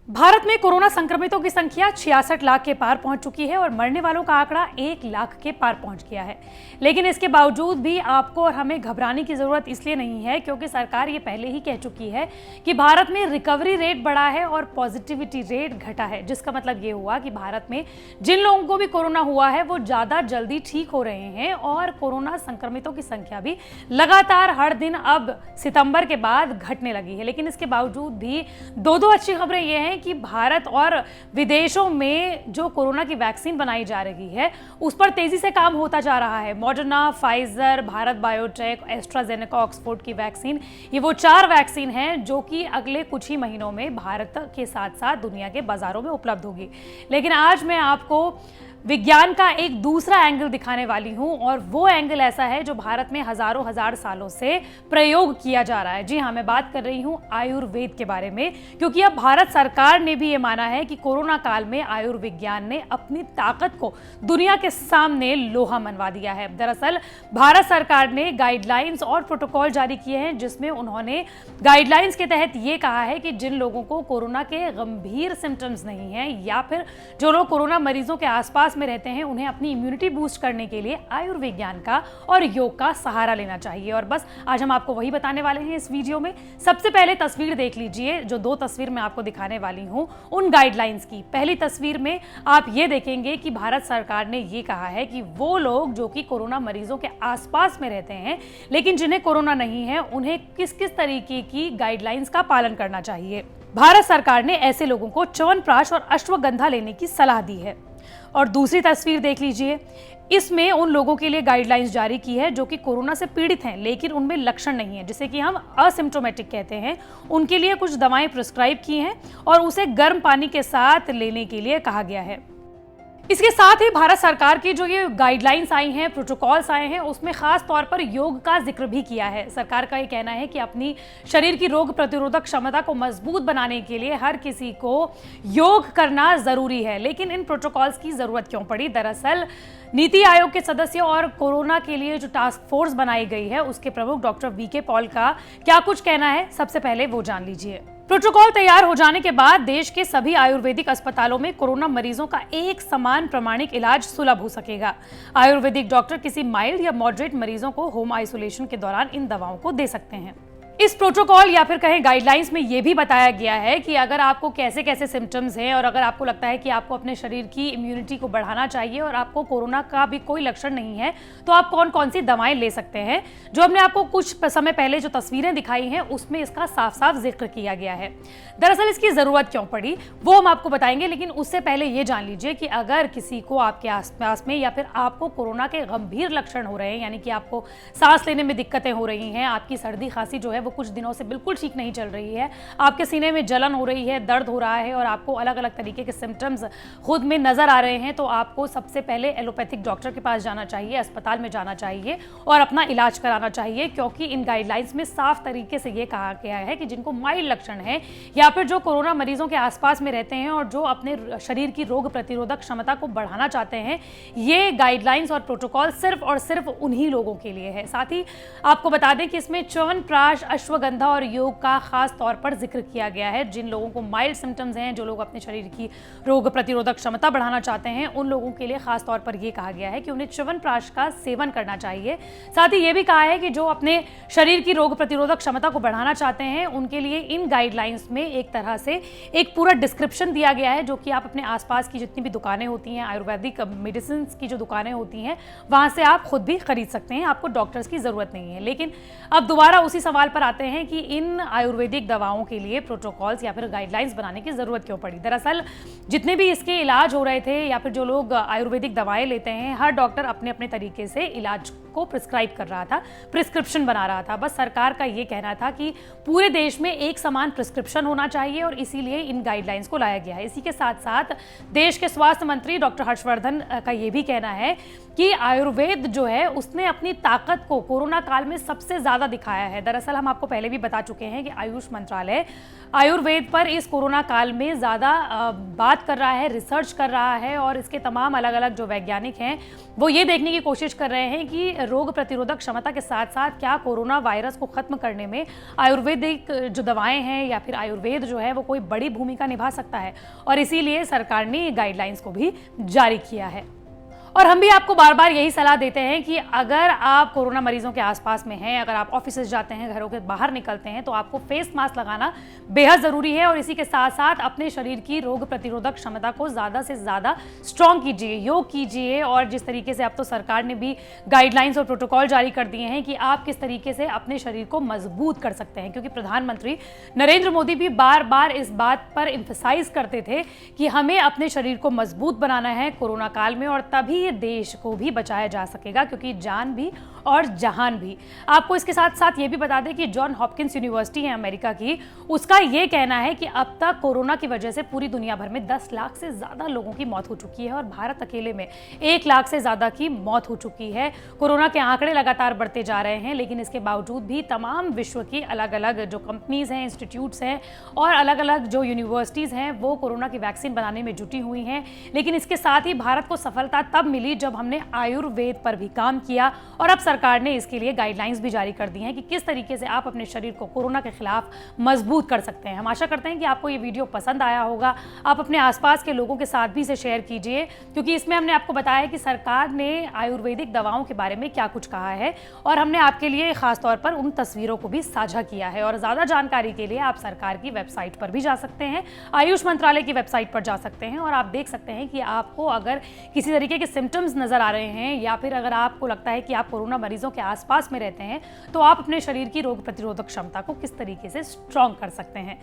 भारत में कोरोना संक्रमितों की संख्या 66 लाख के पार पहुंच चुकी है और मरने वालों का आंकड़ा 1 लाख के पार पहुंच गया है। लेकिन इसके बावजूद भी आपको और हमें घबराने की जरूरत इसलिए नहीं है क्योंकि सरकार ये पहले ही कह चुकी है कि भारत में रिकवरी रेट बढ़ा है और पॉजिटिविटी रेट घटा है, जिसका मतलब ये हुआ कि भारत में जिन लोगों को भी कोरोना हुआ है वो ज्यादा जल्दी ठीक हो रहे हैं और कोरोना संक्रमितों की संख्या भी लगातार हर दिन अब सितंबर के बाद घटने लगी है। लेकिन इसके बावजूद भी दो अच्छी खबरें ये हैं कि भारत और विदेशों में जो कोरोना की वैक्सीन बनाई जा रही है उस पर तेजी से काम होता जा रहा है। Moderna, Pfizer, Bharat biotech, AstraZeneca, Oxford की वैक्सीन, ये वो 4 वैक्सीन हैं जो कि अगले कुछ ही महीनों में भारत के साथ साथ दुनिया के बाजारों में उपलब्ध होगी। लेकिन आज मैं आपको विज्ञान का एक दूसरा एंगल दिखाने वाली हूं और वो एंगल ऐसा है जो भारत में हजारों हजार सालों से प्रयोग किया जा रहा है। जी हां, मैं बात कर रही हूं आयुर्वेद के बारे में, क्योंकि अब भारत सरकार ने भी ये माना है कि कोरोना काल में आयुर्विज्ञान ने अपनी ताकत को दुनिया के सामने लोहा मनवा दिया है। दरअसल भारत सरकार ने गाइडलाइंस और प्रोटोकॉल जारी किए हैं जिसमें उन्होंने गाइडलाइंस के तहत ये कहा है कि जिन लोगों को कोरोना के गंभीर सिम्टम्स नहीं है या फिर जो लोग कोरोना मरीजों के आसपास में रहते हैं उन्हें अपनी इम्यूनिटी बूस्ट करने के लिए आयुर्विज्ञान का और योग का सहारा लेना चाहिए। और बस आज हम आपको वही बताने वाले हैं इस वीडियो में। सबसे पहले तस्वीर देख लीजिए, जो 2 तस्वीर मैं आपको दिखाने वाली हूं उन गाइडलाइंस की। पहली तस्वीर में आप ये देखेंगे कि भारत सरकार ने ये कहा है कि वो लोग जो कि कोरोना मरीजों के आसपास में रहते हैं लेकिन जिन्हें कोरोना नहीं है उन्हें किस किस तरीके की गाइडलाइंस का पालन करना चाहिए। भारत सरकार ने ऐसे लोगों को च्यवनप्राश और अश्वगंधा लेने की सलाह दी है। और दूसरी तस्वीर देख लीजिए, इसमें उन लोगों के लिए गाइडलाइंस जारी की है जो कि कोरोना से पीड़ित हैं लेकिन उनमें लक्षण नहीं है, जिसे कि हम असिम्प्टोमेटिक कहते हैं। उनके लिए कुछ दवाएं प्रिस्क्राइब की हैं और उसे गर्म पानी के साथ लेने के लिए कहा गया है। इसके साथ ही भारत सरकार की जो ये गाइडलाइंस आई हैं, प्रोटोकॉल्स आए हैं, उसमें खास तौर पर योग का जिक्र भी किया है। सरकार का ये कहना है कि अपनी शरीर की रोग प्रतिरोधक क्षमता को मजबूत बनाने के लिए हर किसी को योग करना जरूरी है। लेकिन इन प्रोटोकॉल्स की जरूरत क्यों पड़ी? दरअसल नीति आयोग के सदस्य और कोरोना के लिए जो टास्क फोर्स बनाई गई है उसके प्रमुख डॉक्टर वीके पॉल का क्या कुछ कहना है, सबसे पहले वो जान लीजिए। प्रोटोकॉल तैयार हो जाने के बाद देश के सभी आयुर्वेदिक अस्पतालों में कोरोना मरीजों का एक समान प्रमाणिक इलाज सुलभ हो सकेगा। आयुर्वेदिक डॉक्टर किसी माइल्ड या मॉडरेट मरीजों को होम आइसोलेशन के दौरान इन दवाओं को दे सकते हैं। इस प्रोटोकॉल या फिर कहें गाइडलाइंस में यह भी बताया गया है कि अगर आपको कैसे कैसे सिम्टम्स हैं और अगर आपको लगता है कि आपको अपने शरीर की इम्यूनिटी को बढ़ाना चाहिए और आपको कोरोना का भी कोई लक्षण नहीं है तो आप कौन कौन सी दवाएं ले सकते हैं। जो हमने आपको कुछ समय पहले जो तस्वीरें दिखाई हैं उसमें इसका साफ साफ जिक्र किया गया है। दरअसल इसकी जरूरत क्यों पड़ी वो हम आपको बताएंगे, लेकिन उससे पहले ये जान लीजिए कि अगर किसी को आपके आसपास में या फिर आपको कोरोना के गंभीर लक्षण हो रहे हैं, यानी कि आपको सांस लेने में दिक्कतें हो रही हैं, आपकी सर्दी खांसी जो है वो कुछ दिनों से बिल्कुल ठीक नहीं चल रही है, आपके सीने में जलन हो रही है, दर्द हो रहा है और आपको अलग अलग तरीके के सिम्टम्स खुद में नजर आ रहे हैं, तो आपको सबसे पहले एलोपैथिक डॉक्टर के पास जाना चाहिए, अस्पताल में जाना चाहिए और अपना इलाज कराना चाहिए। क्योंकि इन गाइडलाइंस में साफ तरीके से ये कहा गया है कि जिनको माइल्ड लक्षण है या फिर जो कोरोना मरीजों के आसपास में रहते हैं और जो अपने शरीर की रोग प्रतिरोधक क्षमता को बढ़ाना चाहते हैं, ये गाइडलाइंस और प्रोटोकॉल सिर्फ और सिर्फ उन्हीं लोगों के लिए है। साथ ही आपको बता दें कि इसमें च्यवनप्राश, अश्वगंधा और योग का खास तौर पर जिक्र किया गया है। जिन लोगों को माइल्ड सिम्टम्स हैं, जो लोग अपने शरीर की रोग प्रतिरोधक क्षमता बढ़ाना चाहते हैं, उन लोगों के लिए खास तौर पर यह कहा गया है कि उन्हें च्यवनप्राश का सेवन करना चाहिए। साथ ही यह भी कहा है कि जो अपने शरीर की रोग प्रतिरोधक क्षमता को बढ़ाना चाहते हैं उनके लिए इन गाइडलाइंस में एक तरह से एक पूरा डिस्क्रिप्शन दिया गया है जो कि आप अपने आसपास की जितनी भी दुकानें होती हैं, आयुर्वेदिक मेडिसिन की जो दुकानें होती हैं, वहां से आप खुद भी खरीद सकते हैं, आपको डॉक्टर्स की जरूरत नहीं है। लेकिन अब दोबारा उसी सवाल पर आते हैं कि इन आयुर्वेदिक दवाओं के लिए प्रोटोकॉल्स या फिर गाइडलाइंस बनाने की जरूरत क्यों पड़ी। दरअसल जितने भी इसके इलाज हो रहे थे या फिर जो लोग आयुर्वेदिक दवाएं लेते हैं, हर डॉक्टर अपने अपने तरीके से इलाज को प्रिस्क्राइब कर रहा था, प्रिस्क्रिप्शन बना रहा था। बस सरकार का ये कहना था कि पूरे देश में एक समान प्रिस्क्रिप्शन होना चाहिए और इसीलिए इन गाइडलाइंस को लाया गया है। इसी के साथ साथ देश के स्वास्थ्य मंत्री डॉक्टर हर्षवर्धन का ये भी कहना है कि आयुर्वेद जो है उसने अपनी ताकत को कोरोना काल में सबसे ज्यादा दिखाया है। दरअसल हम आपको पहले भी बता चुके हैं कि आयुष मंत्रालय आयुर्वेद पर इस कोरोना काल में ज़्यादा बात कर रहा है, रिसर्च कर रहा है और इसके तमाम अलग अलग जो वैज्ञानिक हैं वो ये देखने की कोशिश कर रहे हैं कि रोग प्रतिरोधक क्षमता के साथ साथ क्या कोरोना वायरस को खत्म करने में आयुर्वेदिक जो दवाएं हैं या फिर आयुर्वेद जो है वो कोई बड़ी भूमिका निभा सकता है, और इसीलिए सरकार ने गाइडलाइंस को भी जारी किया है। और हम भी आपको बार बार यही सलाह देते हैं कि अगर आप कोरोना मरीजों के आसपास में हैं, अगर आप ऑफिस जाते हैं, घरों के बाहर निकलते हैं, तो आपको फेस मास्क लगाना बेहद ज़रूरी है। और इसी के साथ साथ अपने शरीर की रोग प्रतिरोधक क्षमता को ज़्यादा से ज़्यादा स्ट्रॉन्ग कीजिए, योग कीजिए। और जिस तरीके से अब तो सरकार ने भी गाइडलाइंस और प्रोटोकॉल जारी कर दिए हैं कि आप किस तरीके से अपने शरीर को मजबूत कर सकते हैं, क्योंकि प्रधानमंत्री नरेंद्र मोदी भी बार बार इस बात पर एम्फसाइज करते थे कि हमें अपने शरीर को मजबूत बनाना है कोरोना काल में, और तभी देश को भी बचाया जा सकेगा, क्योंकि जान भी और जहान भी। आपको इसके साथ साथ ये भी बता दें कि जॉन हॉपकिंस यूनिवर्सिटी है अमेरिका की, उसका ये कहना है कि अब तक कोरोना की वजह से पूरी दुनिया भर में 10 लाख से ज़्यादा लोगों की मौत हो चुकी है और भारत अकेले में 1 लाख से ज़्यादा की मौत हो चुकी है। कोरोना के आंकड़े लगातार बढ़ते जा रहे हैं, लेकिन इसके बावजूद भी तमाम विश्व की अलग अलग जो कंपनीज़ हैं, इंस्टीट्यूट्स हैं और अलग अलग जो यूनिवर्सिटीज़ हैं वो कोरोना की वैक्सीन बनाने में जुटी हुई हैं। लेकिन इसके साथ ही भारत को सफलता तब मिली जब हमने आयुर्वेद पर भी काम किया, और अब सरकार ने इसके लिए गाइडलाइंस भी जारी कर दी हैं कि किस तरीके से आप अपने शरीर को कोरोना के खिलाफ मजबूत कर सकते हैं। हम आशा करते हैं कि आपको ये वीडियो पसंद आया होगा। आप अपने आसपास के लोगों के साथ भी इसे शेयर कीजिए, क्योंकि इसमें हमने आपको बताया कि सरकार ने आयुर्वेदिक दवाओं के बारे में क्या कुछ कहा है, और हमने आपके लिए खास तौर पर उन तस्वीरों को भी साझा किया है। और ज़्यादा जानकारी के लिए आप सरकार की वेबसाइट पर भी जा सकते हैं, आयुष मंत्रालय की वेबसाइट पर जा सकते हैं, और आप देख सकते हैं कि आपको अगर किसी तरीके के सिम्टम्स नजर आ रहे हैं या फिर अगर आपको लगता है कि आप कोरोना मरीजों के आसपास में रहते हैं, तो आप अपने शरीर की रोग प्रतिरोधक क्षमता को किस तरीके से स्ट्रॉन्ग कर सकते हैं।